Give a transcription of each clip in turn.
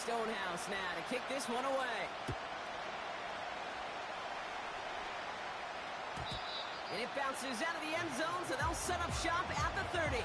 Stonehouse now to kick this one away. And it bounces out of the end zone, so they'll set up shop at the 30.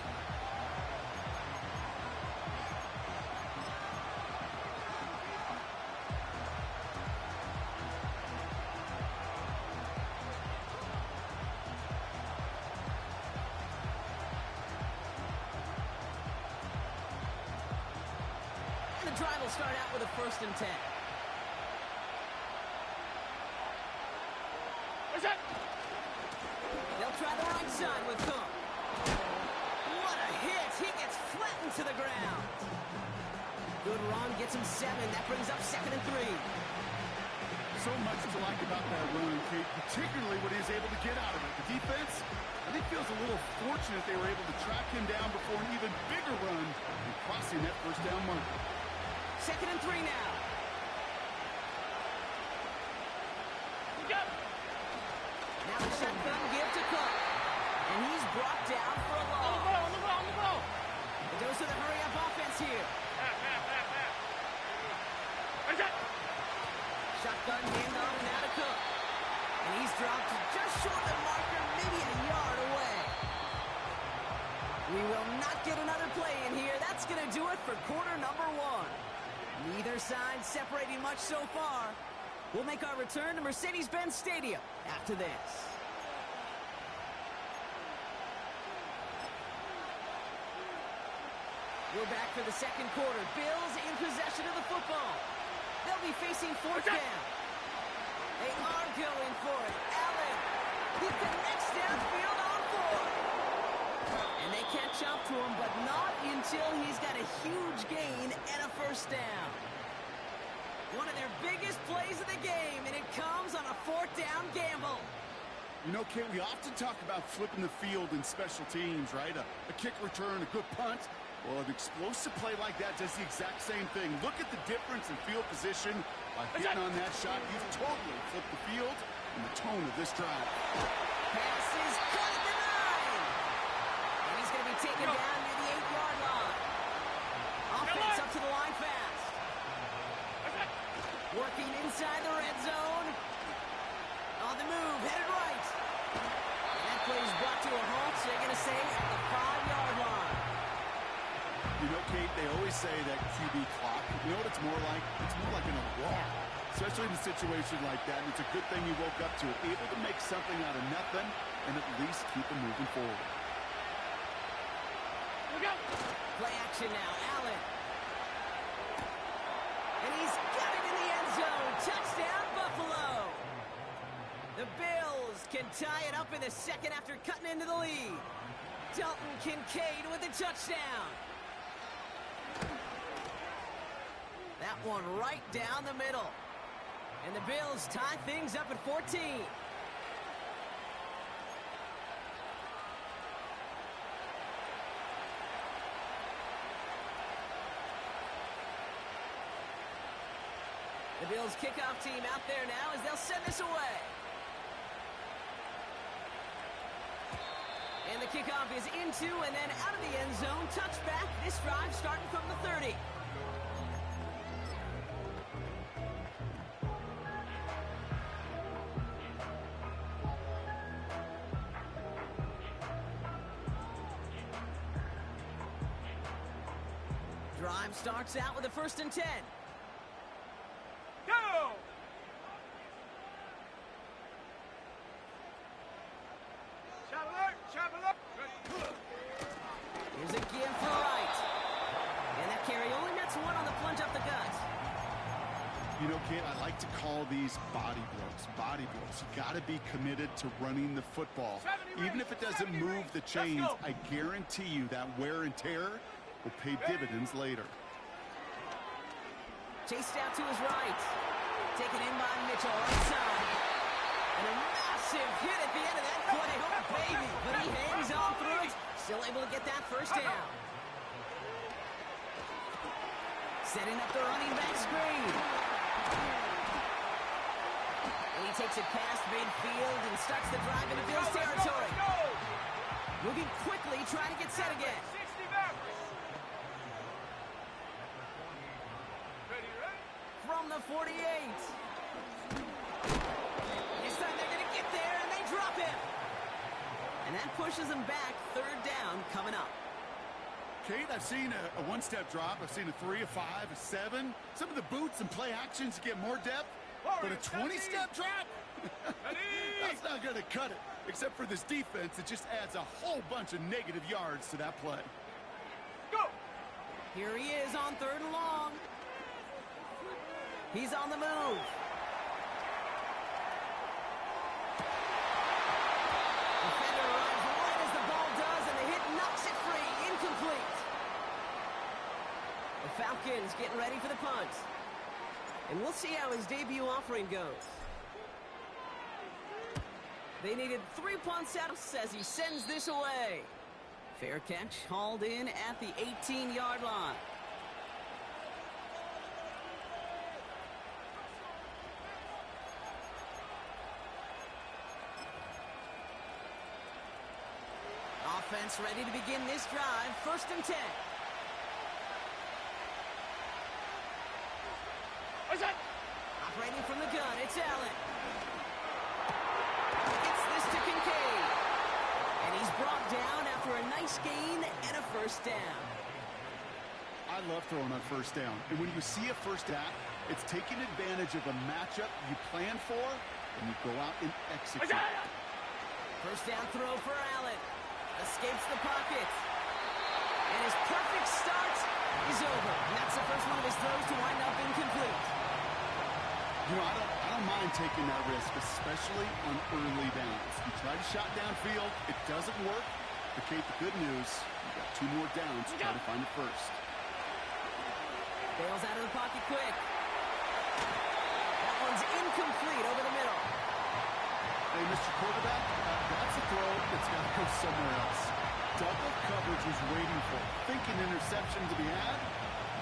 And the drive will start out with a 1st and 10. What's that? They'll try the right side with Cook. What a hit! He gets flattened to the ground. Good run, gets him 7. That brings up 2nd and 3. So much to like about that run, Kate, particularly what he was able to get out of it. The defense, I think, feels a little fortunate they were able to track him down before an even bigger run and crossing that 1st down mark. 2nd and 3 now. Now the shotgun give to Cook. And he's brought down for a loss. On the ball. It goes to the hurry-up offense here. Shotgun handoff now to Cook. And he's dropped just short of the marker, maybe a yard away. We will not get another play in here. That's going to do it for quarter number 1. Neither side separating much so far. We'll make our return to Mercedes-Benz Stadium after this. We're back for the 2nd quarter. Bills in possession of the football. They'll be facing 4th down. They are going for it. Allen, he connects downfield on 4. And they catch up to him, but not until he's got a huge gain and a 1st down. One of their biggest plays of the game, and it comes on a 4th down gamble. You know, Kate, we often talk about flipping the field in special teams, right? A kick return, a good punt. Well, an explosive play like that does the exact same thing. Look at the difference in field position. By hitting on that shot, you've totally flipped the field and the tone of this drive. Pass is caught at the 9. And he's going to be taken down near the 8-yard line. Offense up to the line fast. Working inside the red zone. On the move, headed right. And that play is brought to a halt, so they're going to say at the 5-yard line. You know, Kate, they always say that QB clock, you know what it's more like? It's more like an alarm, especially in a situation like that. And it's a good thing you woke up to it, able to make something out of nothing and at least keep them moving forward. Look out! Play action now, Allen. And he's got it in the end zone. Touchdown, Buffalo. The Bills can tie it up in the 2nd after cutting into the lead. Dalton Kincaid with the touchdown. That one right down the middle. And the Bills tie things up at 14. The Bills kickoff team out there now as they'll send this away. And the kickoff is into and then out of the end zone. Touchback. This drive starting from the 30. Drive starts out with a 1st and 10. Go! Chop alert! Here's a give for right. And that carry only nets 1 on the plunge up the gut. You know, Kate, I like to call these body blows. Body blows. You got to be committed to running the football. Even if it doesn't move the chains, I guarantee you that wear and tear will pay dividends later. Chased out to his right. Taken in by Mitchell, right side. And a massive hit at the end of that play. Oh, baby. But he hangs on through it. Still able to get that 1st down. Setting up the running back screen. And he takes it past midfield and starts the drive into Bills territory. Moving quickly, trying to get set again. 60 back. Ready. the 48. This time they're going to get there, and they drop him. And that pushes them back. Third down coming up. Kate, I've seen a one-step drop. I've seen a 3, a 5, a 7. Some of the boots and play actions get more depth. But a 20-step drop? That's not going to cut it. Except for this defense, it just adds a whole bunch of negative yards to that play. Go! Here he is on 3rd and long. He's on the move. Defender arrives right as the ball does, and the hit knocks it free. Incomplete. The Falcons getting ready for the punt. And we'll see how his debut offering goes. They needed 3 punts out as he sends this away. Fair catch, hauled in at the 18-yard line. Offense ready to begin this drive. 1st and 10. Operating from the gun, it's Allen. Gets this to Kincaid. And he's brought down after a nice gain and a 1st down. I love throwing on 1st down. And when you see a 1st down, it's taking advantage of a matchup you plan for, and you go out and execute. 1st down throw for Allen. Escapes the pocket. And his perfect start is over. And that's the first one of his throws to wind up incomplete. You know, I don't mind taking that risk, especially on early downs. You try to shot downfield, it doesn't work. But Kate, the good news, you got 2 more downs to try to find it first. Bails out of the pocket quick. That one's incomplete over the middle. Hey, Mr. Quarterback, that's a throw that's got to go somewhere else. Double coverage was waiting for, thinking interception to be had.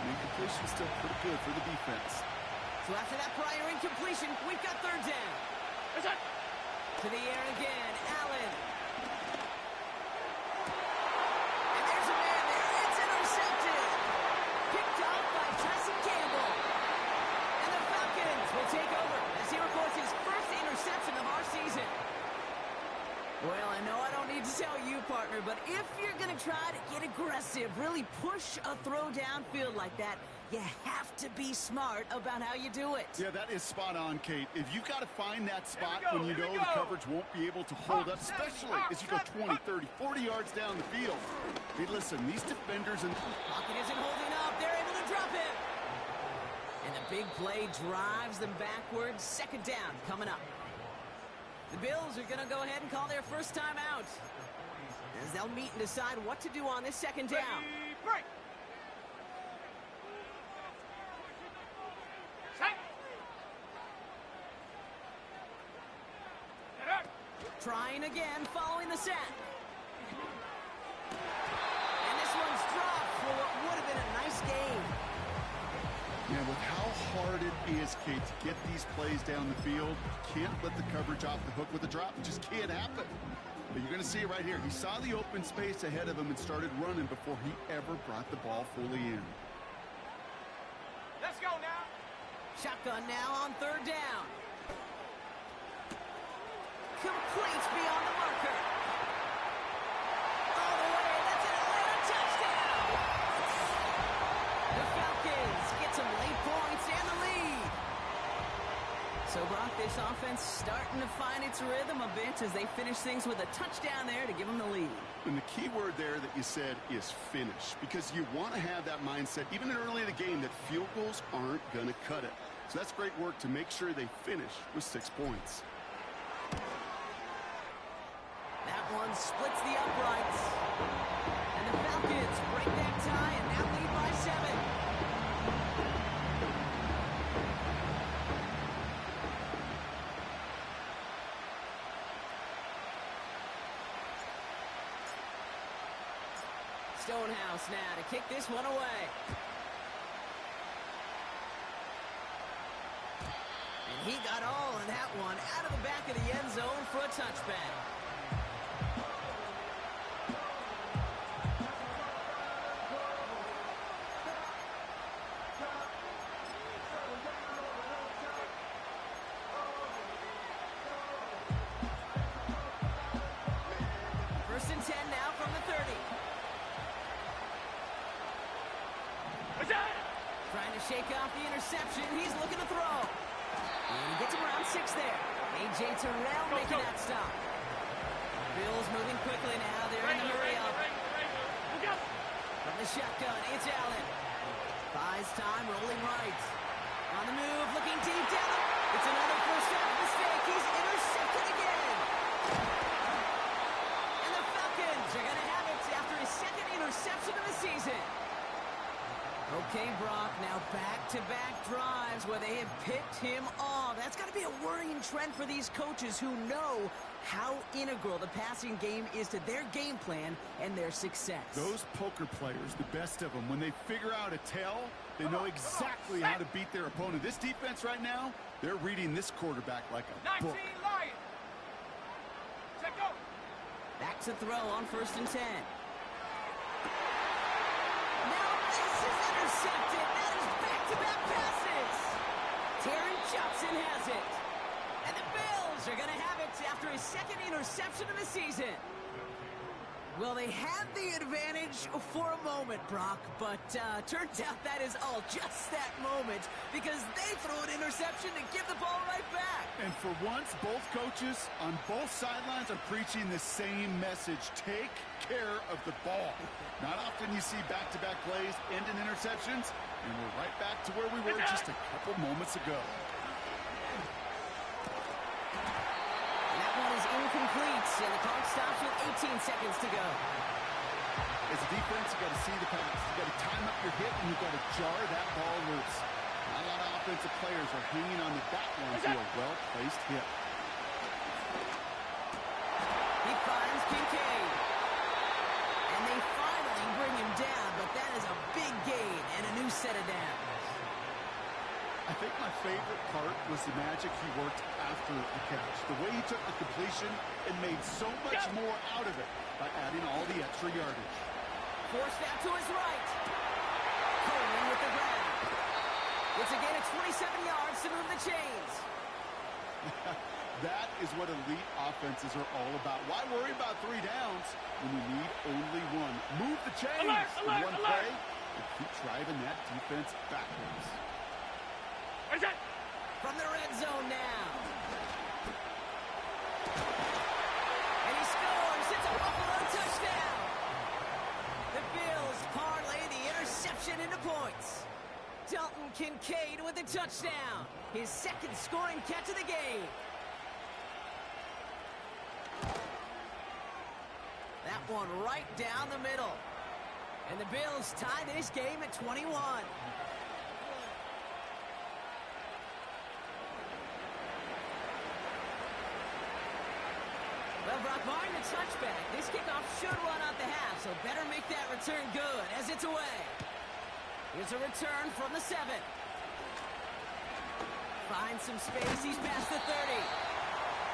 And incompletion's still pretty good for the defense. So after that prior incompletion, we've got 3rd down. To the air again, Allen. And there's a man there. It's intercepted. Picked off by Tyson Campbell. And the Falcons will take over as he records his 1st interception of our season. Well, I know I don't need to tell you, partner, but if you're going to try to get aggressive, really push a throw downfield like that, you have to be smart about how you do it. Yeah, that is spot on, Kate. If you've got to find that spot when you know the coverage won't be able to hold up, especially as you go 20, 30, 40 yards down the field. Hey, listen, these defenders and pocket isn't holding up. They're able to drop him. And the big play drives them backwards. 2nd down coming up. The Bills are going to go ahead and call their 1st time out, as they'll meet and decide what to do on this 2nd down. Break. Trying again following the sack. And this one's dropped for what would have been a nice game. Yeah, with how hard it is, Kate, to get these plays down the field, you can't let the coverage off the hook with a drop. It just can't happen. But you're going to see it right here. He saw the open space ahead of him and started running before he ever brought the ball fully in. Let's go now. Shotgun now on 3rd down. Complete beyond the marker. All the way, that's an Atlanta touchdown. The Falcons get some late points and the lead. So, Brock, this offense starting to find its rhythm a bit as they finish things with a touchdown there to give them the lead. And the key word there that you said is finish, because you want to have that mindset, even early in the game, that field goals aren't going to cut it. So that's great work to make sure they finish with 6 points. That one splits the uprights. And the Falcons break that tie and now lead by 7. Stonehouse now to kick this one away. And he got all in that one out of the back of the end zone for a touchback. Trying to shake off the interception. He's looking to throw. And he gets him around 6 there. A.J. Terrell making that stop. Bills moving quickly now. They're in the hurry up. From the shotgun, it's Allen. Buys time, rolling right. On the move, looking deep down. It's another first half mistake. He's intercepted again. And the Falcons are going to have it after his second interception of the season. Okay, Brock, now back-to-back drives where they have picked him off. That's got to be a worrying trend for these coaches who know how integral the passing game is to their game plan and their success. Those poker players, the best of them, when they figure out a tell, they know exactly how to beat their opponent. This defense right now, they're reading this quarterback like a book. Back to throw on 1st and 10. Now this is intercepted. That is back-to-back passes. Terry Johnson has it. And the Bills are going to have it after his second interception of the season. Well, they had the advantage for a moment, Brock, but turns out that is all just that moment because they throw an interception to give the ball right back. And for once, both coaches on both sidelines are preaching the same message. Take care of the ball. Not often you see back-to-back plays end in interceptions, and we're right back to where we were just a couple moments ago. Incomplete, and the clock stops with 18 seconds to go. As a defense, you got to see the pass. You got to time up your hit, and you got to jar that ball loose. Not a lot of offensive players are hanging on the back line to a well-placed hit. He finds Kincaid. And they finally bring him down, but that is a big gain and a new set of downs. I think my favorite part was the magic he worked after the catch. The way he took the completion and made so much more out of it by adding all the extra yardage. Forced out to his right. Coleman with the grab. It's a gain of 27 yards to move the chains. That is what elite offenses are all about. Why worry about 3 downs when you need only 1? Move the chains in one play and keep driving that defense backwards. From the red zone now. And he scores. It's a Buffalo touchdown. The Bills parlay the interception into points. Dalton Kincaid with the touchdown. His second scoring catch of the game. That one right down the middle. And the Bills tie this game at 21. Well, Brock, barring the touchback, this kickoff should run out the half, so better make that return good as it's away. Here's a return from the 7. Finds some space. He's past the 30.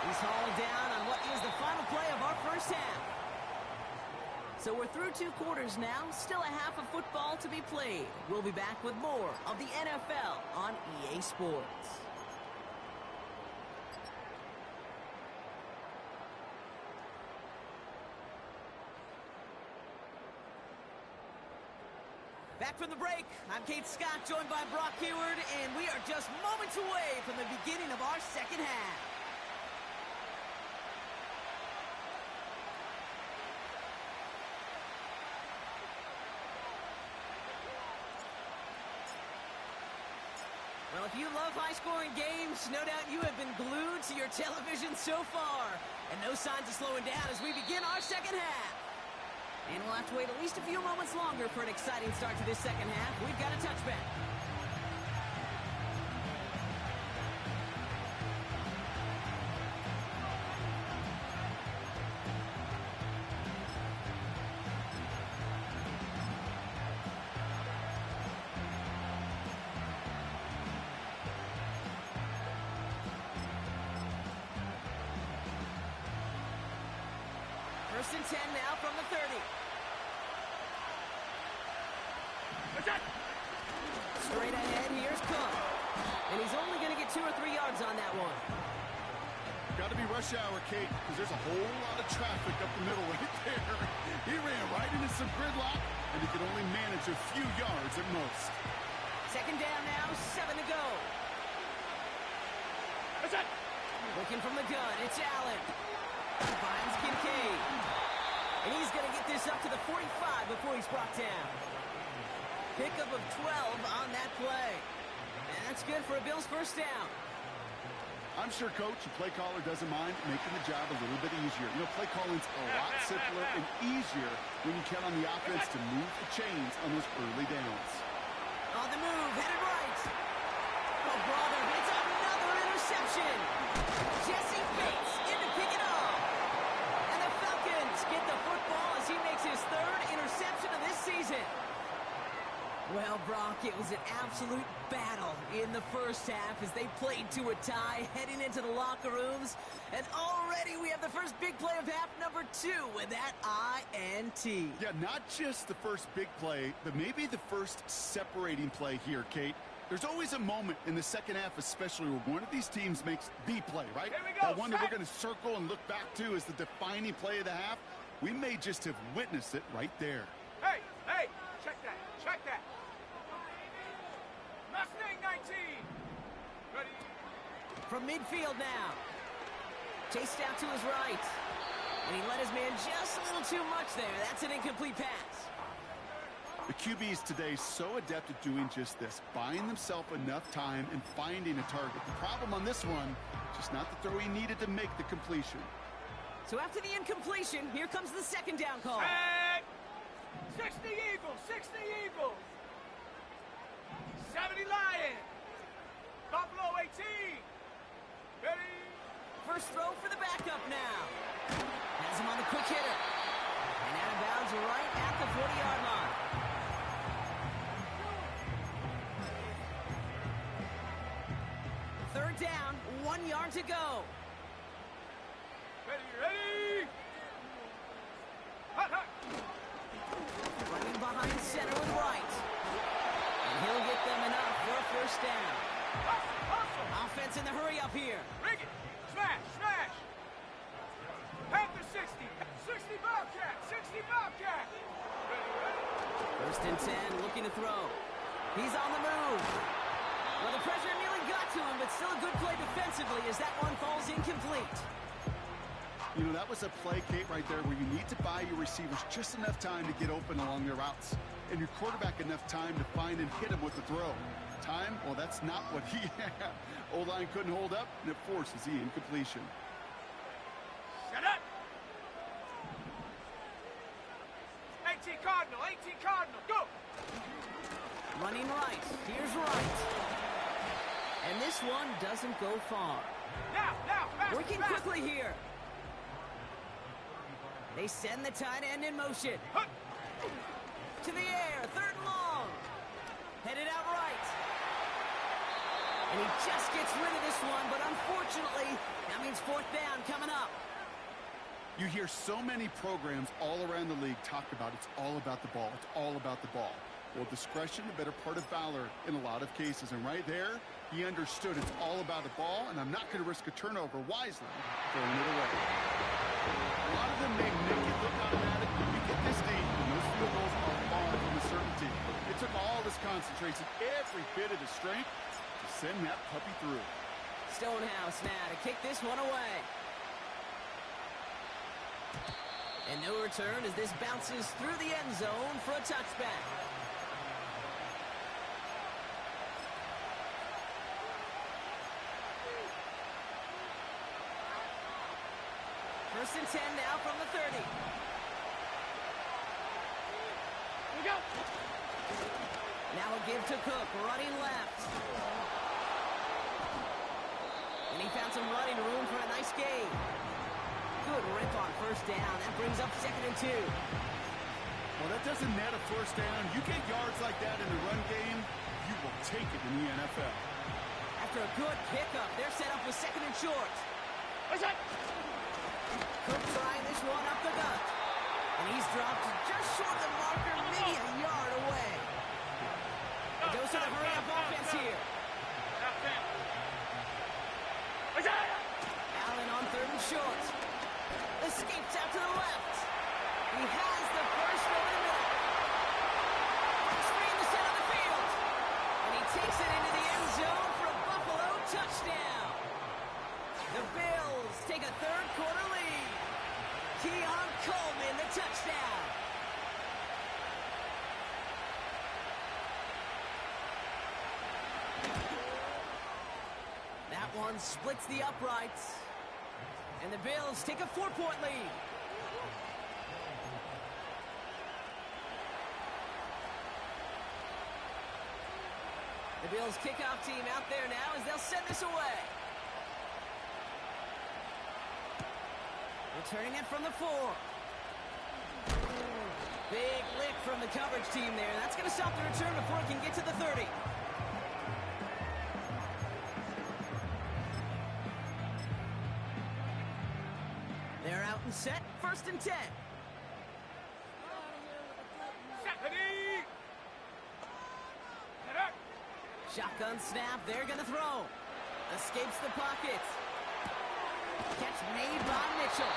He's hauled down on what is the final play of our first half. So we're through 2 quarters now. Still a half of football to be played. We'll be back with more of the NFL on EA Sports. Back from the break, I'm Kate Scott, joined by Brock Heward, and we are just moments away from the beginning of our second half. Well, if you love high-scoring games, no doubt you have been glued to your television so far. And no signs of slowing down as we begin our second half. And we'll have to wait at least a few moments longer for an exciting start to this second half. We've got a touchback. First and 10 now from the 30. Straight ahead, here's Cook. And he's only going to get 2 or 3 yards on that one. Got to be rush hour, Kate, because there's a whole lot of traffic up the middle right there. He ran right into some gridlock, and he could only manage a few yards at most. Second down now, 7 to go. Looking from the gun, it's Allen. Finds Kincaid. And he's going to get this up to the 45 before he's brought down. Pickup of 12 on that play. And that's good for a Bills first down. I'm sure Coach, the play caller, doesn't mind making the job a little bit easier. You know, play calling's a lot simpler and easier when you count on the offense to move the chains on those early downs. On the move, headed right. Oh, brother, it's another interception. Jesse Bates in to pick it off. And the Falcons get the football as he makes his third interception of this season. Well, Brock, it was an absolute battle in the first half as they played to a tie heading into the locker rooms. And already we have the first big play of half number 2 with that INT. Yeah, not just the first big play, but maybe the first separating play here, Kate. There's always a moment in the second half, especially where one of these teams makes the play, right? Here we go, that one that we're going to circle and look back to as the defining play of the half. We may just have witnessed it right there. Hey, check that, check that. Mustang 19. Ready? From midfield now. Chased out to his right. And he let his man just a little too much there. That's an incomplete pass. The QBs today so adept at doing just this, buying themselves enough time and finding a target. The problem on this one, just not the throw he needed to make the completion. So after the incompletion, here comes the second down call. And 60 Eagles, 60 Eagles. 70 Lions. Buffalo 18. Ready? First throw for the backup now. Has him on the quick hitter. And out of bounds right at the 40-yard line. Third down, 1 yard to go. Ready? Hot. Running behind center with right. And he'll get them enough for a first down. Hustle. Offense in the hurry up here. Ring it. Smash. Panther 60 Bobcat. 60 Bobcat. Ready? First and 10, looking to throw. He's on the move. Well, the pressure nearly got to him, but still a good play defensively as that one falls incomplete. You know, that was a play, Kate, right there where you need to buy your receivers just enough time to get open along their routes. And your quarterback enough time to find and hit him with the throw. Time? Well, that's not what he had. O-line couldn't hold up, and it forces the incompletion. Set up. 18 Cardinal, go! Running right. Here's right. And this one doesn't go far. Now, fast, Working fast. quickly here. They send the tight end in motion. Huh. To the air, third and long. Headed out right. And he just gets rid of this one, but unfortunately, that means fourth down coming up. You hear so many programs all around the league talk about it's all about the ball. It's all about the ball. Well, discretion, the better part of valor in a lot of cases. And right there, he understood it's all about the ball, and I'm not going to risk a turnover wisely, throwing it away. A lot of them may make it look automatic, but you get this deep, and those field goals are far from a certainty. It took all his concentration, every bit of his strength, to send that puppy through. Stonehouse now to kick this one away. And no return as this bounces through the end zone for a touchback. First and 10 now from the 30. Here we go. Now a give to Cook, running left. And he found some running room for a nice gain. Good rip on first down. That brings up second and 2. Well, that doesn't net a first down. You get yards like that in the run game, you will take it in the NFL. After a good pickup, they're set up with second and short. What's that? Cook trying this one up the gut. And he's dropped just short of the marker, maybe a yard away. Goes to the hurry-up offense here. Allen on third and short. Escapes out to the left. He has the first one in the middle. Screen to center of the field. And he one splits the uprights. And the Bills take a 4-point lead. The Bills kickoff team out there now as they'll send this away. Returning it from the 4. Big lick from the coverage team there. That's going to stop the return before it can get to the 30. They're out and set. 1st and 10. Shotgun snap. They're going to throw. Escapes the pocket. Catch made by Mitchell.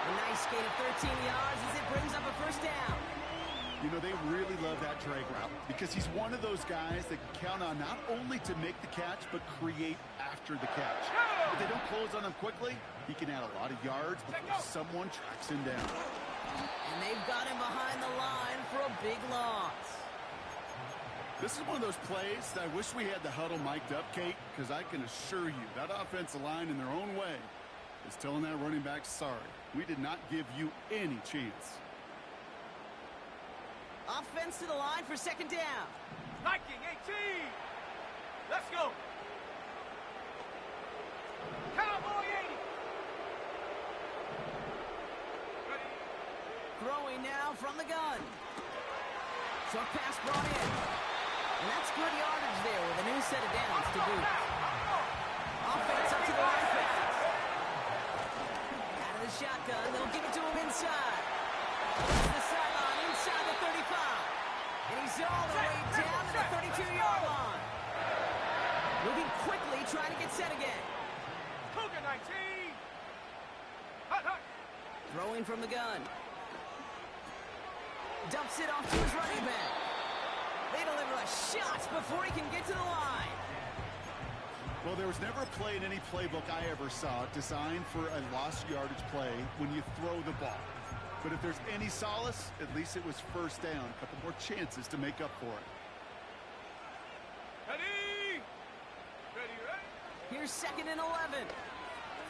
A nice gain of 13 yards as it brings up a 1st down. You know, they really love that drag route because he's one of those guys that can count on not only to make the catch, but create after the catch. If they don't close on him quickly, he can add a lot of yards before someone tracks him down. And they've got him behind the line for a big loss. This is one of those plays that I wish we had the huddle mic'd up, Kate, because I can assure you that offensive line in their own way is telling that running back, sorry, we did not give you any chance. Offense to the line for 2nd down. Viking 18. Let's go. Cowboy 80. Ready. Throwing now from the gun. Short pass brought in. And that's good yardage there with a new set of downs to boot. Offense up to the line pass. Out of the shotgun, they'll give it to him inside. The sideline inside the 35. And he's all the way down to the 32-yard line. Moving quickly, trying to get set again. Cougar 19. Hut, hut. Throwing from the gun. Dumps it off to his running back. They deliver a shot before he can get to the line. Well, there was never a play in any playbook I ever saw designed for a lost yardage play when you throw the ball. But if there's any solace, at least it was 1st down. A couple more chances to make up for it. Ready. Ready, ready. Here's 2nd and 11.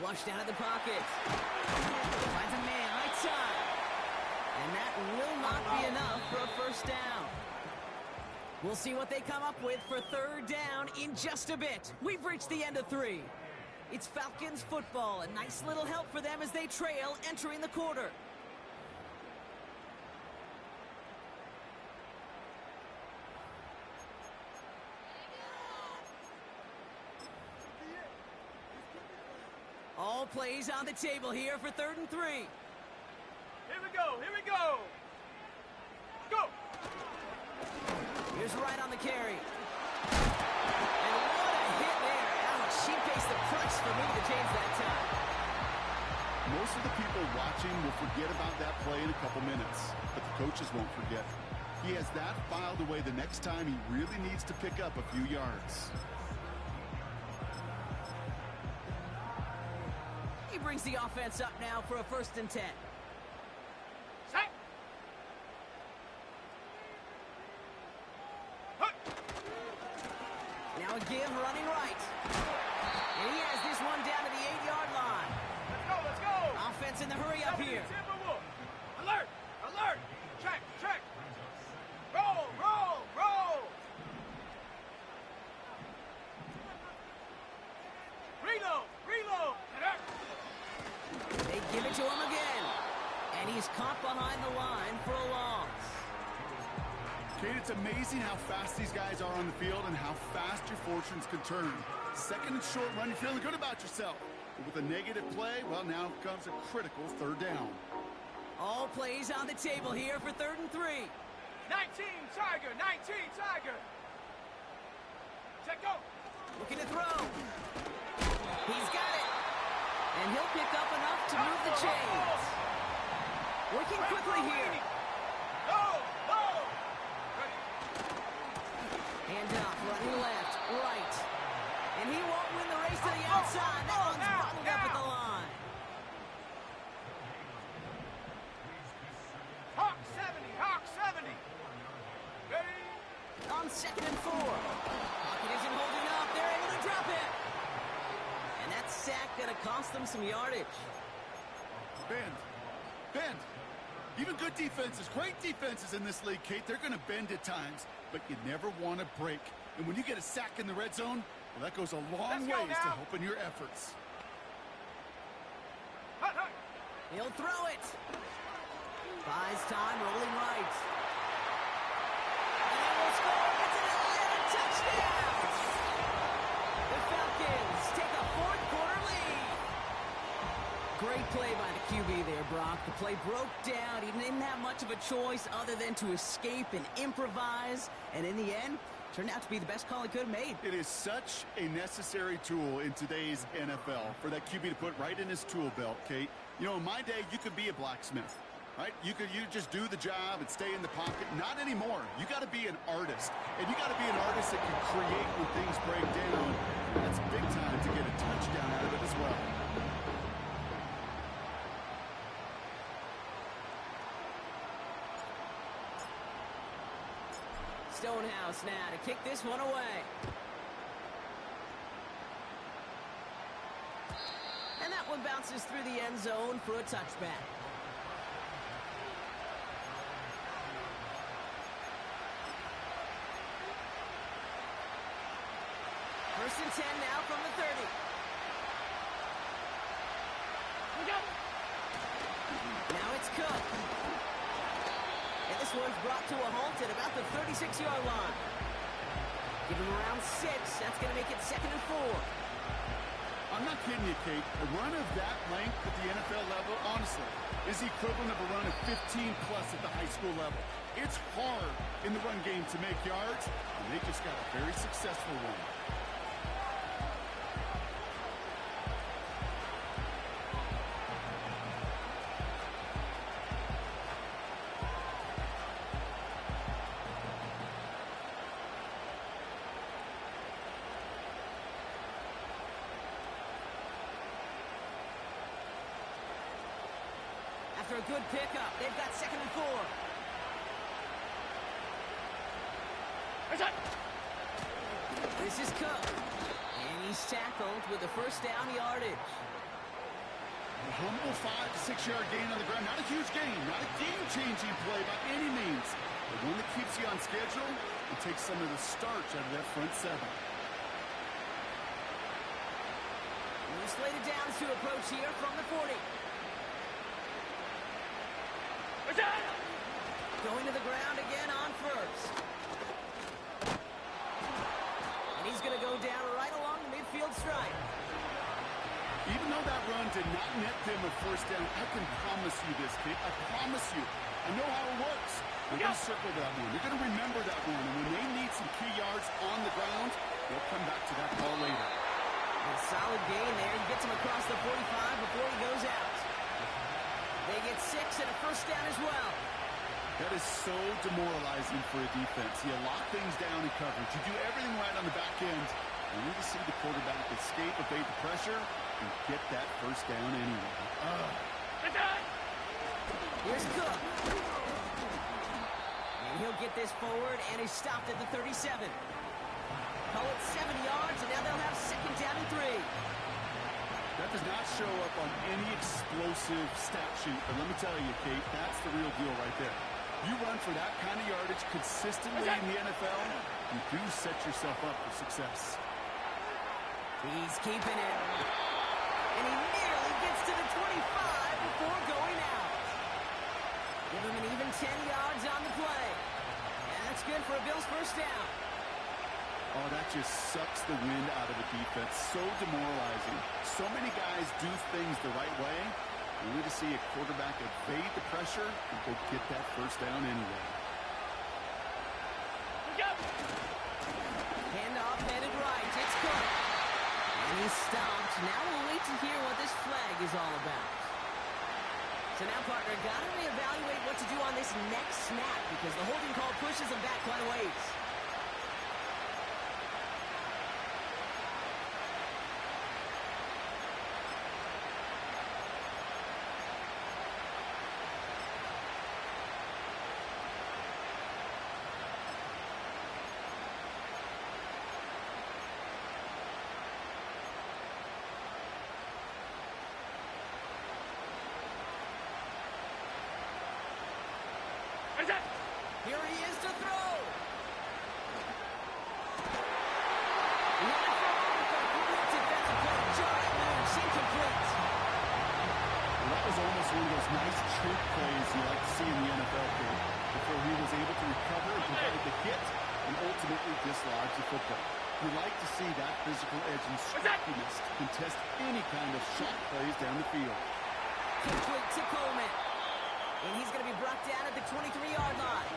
Flushed out of the pocket. Finds a man right side. And that will not be enough for a 1st down. We'll see what they come up with for 3rd down in just a bit. We've reached the end of 3. It's Falcons football. A nice little help for them as they trail entering the quarter. All plays on the table here for 3rd and 3. Here we go. Here we go. Go. Here's right on the carry. And what a hit there. Ouch, she pays the price for moving the chains that time. Most of the people watching will forget about that play in a couple minutes, but the coaches won't forget. He has that filed away the next time he really needs to pick up a few yards. He brings the offense up now for a 1st and 10. Set. Hut. Now a give running right. And he has this one down to the 8-yard line. Let's go, let's go. Offense in the hurry up here. Timberwolf. Alert, alert. Check, check. Roll, roll, roll. Reload, reload. They give it to him again. And he's caught behind the line for a loss. Kate, it's amazing how fast these guys are on the field and how fast your fortunes can turn. 2nd and short run, you're feeling good about yourself. But with a negative play, well, now comes a critical 3rd down. All plays on the table here for 3rd and 3. 19 Tiger, 19 Tiger. Check go. Looking to throw. He's got it. And he'll pick up enough to move the chains. Working quickly here. Go, go. Hand off, running left, right. And he won't win the race to the outside. That one's bottled up at the line. Hawk 70, Hawk 70. Ready. On 2nd and 4. Pocket isn't holding up. They're able to drop it. that sack going to cost them some yardage. Bend. Even good defenses, great defenses in this league, Kate, they're going to bend at times, but you never want to break. And when you get a sack in the red zone, well, that goes a long ways to helping your efforts. He'll throw it. Buys time, rolling right. And he will score. It's an Atlanta touchdown. The Falcons take a fourth-quarter lead. Great play by the QB there, Brock. The play broke down. He didn't have much of a choice other than to escape and improvise. And in the end, turned out to be the best call he could have made. It is such a necessary tool in today's NFL for that QB to put right in his tool belt, Kate. You know, in my day, you could be a blacksmith, right? You just do the job and stay in the pocket. Not anymore. You got to be an artist, and you got to be an artist that can create when things break down. That's big time to get a touchdown out of it as well. Stonehouse now to kick this one away. And that one bounces through the end zone for a touchback. First and 10 now from the 30. Now it's Cook. And this one's brought to a halt at about the 36-yard line. Give him around 6. That's going to make it 2nd and 4. I'm not kidding you, Kate. A run of that length at the NFL level, honestly, is the equivalent of a run of 15-plus at the high school level. It's hard in the run game to make yards, and they just got a very successful one. After a good pickup, they've got 2nd and 4. This is Cook. And he's tackled with a first down yardage. A humble 5 to 6 yard gain on the ground. Not a huge gain, not a game-changing play by any means. But one that keeps you on schedule and takes some of the starch out of that front 7. We're slated downs to approach here from the 40. Going to the ground again on first. And he's going to go down right along the midfield stripe. Even though that run did not net them a first down, I can promise you this, kid. I promise you. I know how it works. They're going to circle that one. They're going to remember that one. And when they need some key yards on the ground, they'll come back to that ball later. A solid gain there. He gets him across the 45 before he goes out. They get 6 and a first down as well. That is so demoralizing for a defense. You lock things down in coverage. You do everything right on the back end. You need to see the quarterback escape, evade the pressure, and get that first down anyway. Here's Cook. And he'll get this forward, and he's stopped at the 37. Call it 7 yards, and now they'll have 2nd down and 3. That does not show up on any explosive stat sheet, but let me tell you, Kate, that's the real deal right there. You run for that kind of yardage consistently in the NFL, you do set yourself up for success. He's keeping it. And he nearly gets to the 25 before going out. Give him an even 10 yards on the play. And that's good for a Bills first down. Oh, that just sucks the wind out of the defense. So demoralizing. So many guys do things the right way. We need to see a quarterback evade the pressure and go get that first down anyway. Handoff headed right. It's Cook. And he's stopped. Now we'll wait to hear what this flag is all about. So now, partner, got to reevaluate what to do on this next snap because the holding call pushes him back quite a ways. those nice trick plays you like to see in the NFL game before he was able to recover and provide the hit and ultimately dislodge the football. You like to see that physical edge and scrappiness to contest any kind of shot plays down the field. Complete to Coleman. And he's going to be brought down at the 23-yard line.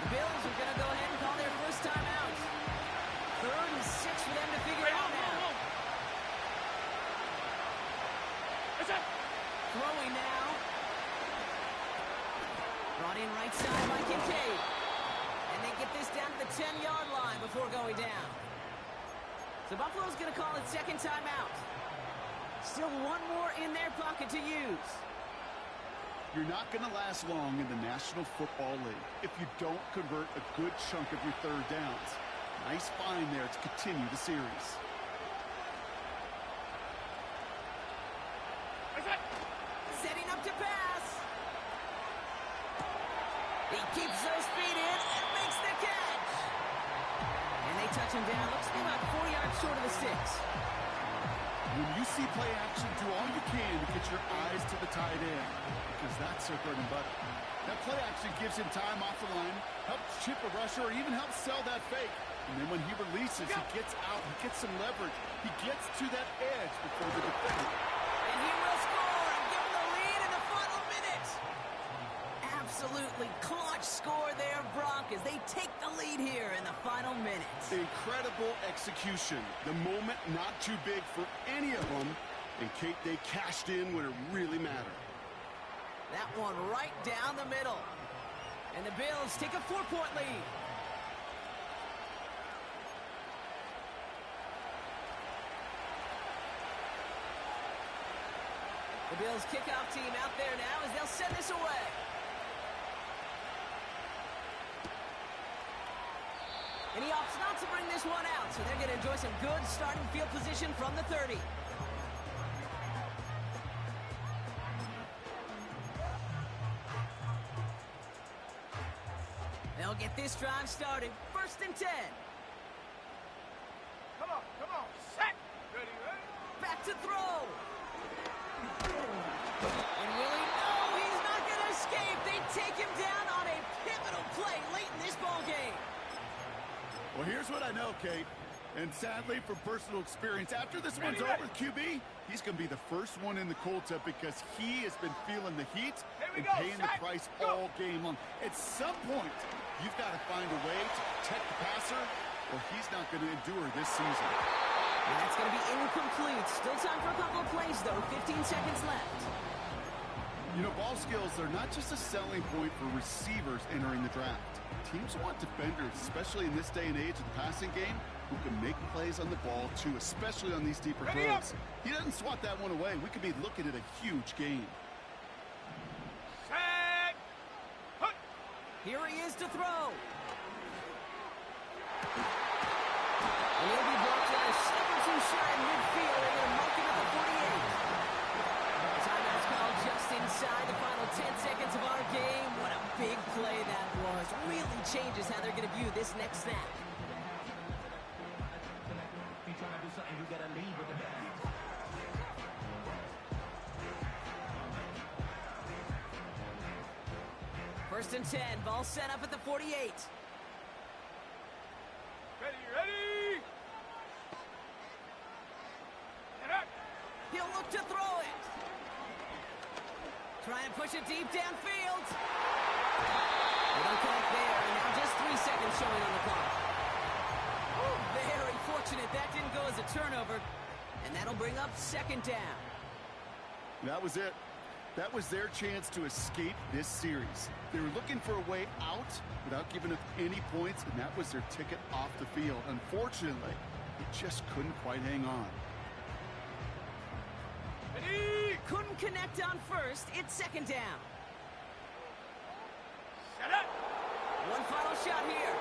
The Bills are going to go ahead and call their first timeout. 3rd and 6 for them to figure out now. Throwing now. Brought in right side by Kincaid. And they get this down to the 10-yard line before going down. So Buffalo's going to call it second timeout. Still one more in their pocket to use. You're not going to last long in the National Football League if you don't convert a good chunk of your third downs. Nice find there to continue the series. Setting up to pass. He keeps those feet in and makes the catch. And they touch him down. Looks to be about 4 yards short of the sticks. When you see play action, do all you can to get your eyes to the tight end, because that's their bread and butter. That play action gives him time off the line, helps chip a rusher, or even helps sell that fake. And then when he releases, he gets out, he gets some leverage. He gets to that edge before the defender. And he will score and give him the lead in the final minute. Absolutely clutch score there, Brock, as they take the lead here in the final minute. Incredible execution. The moment not too big for any of them. And Kate, they cashed in when it really mattered. That one right down the middle. And the Bills take a 4-point lead. The Bills kickoff team out there now as they'll send this away. And he opts not to bring this one out, so they're going to enjoy some good starting field position from the 30. They'll get this drive started. 1st and 10. Come on, set. Ready, ready? Back to throw. And will he? No, he's not going to escape. They take him down on a pivotal play late in this ball game. Well, here's what I know, Kate. And sadly, from personal experience, after this one's over with QB, he's going to be the first one in the cold tub because he has been feeling the heat and paying the price all game long. At some point, you've got to find a way to protect the passer, or he's not going to endure this season. And that's going to be incomplete. Still time for a couple of plays, though. 15 seconds left. You know, ball skills are not just a selling point for receivers entering the draft. Teams want defenders, especially in this day and age of the passing game, who can make plays on the ball, too, especially on these deeper throws. He doesn't swat that one away. We could be looking at a huge game. Set. Put. Here he is to throw. And he'll be blocked on a step or two shy in midfield. They're going to mark him at the 48. Timeout's called just inside the final 10 seconds of our game. What a big play that was. Really changes how they're going to view this next snap. First and 10, ball set up at the 48. Ready. Get up. He'll look to throw it. Try and push it deep downfield. They don't connect there, and now just 3 seconds showing on the clock. Oh, very fortunate that didn't go as a turnover, and that'll bring up 2nd down. That was it. That was their chance to escape this series. They were looking for a way out without giving up any points, and that was their ticket off the field. Unfortunately, they just couldn't quite hang on. Ready. Couldn't connect on first. It's 2nd down. Set up. One final shot here.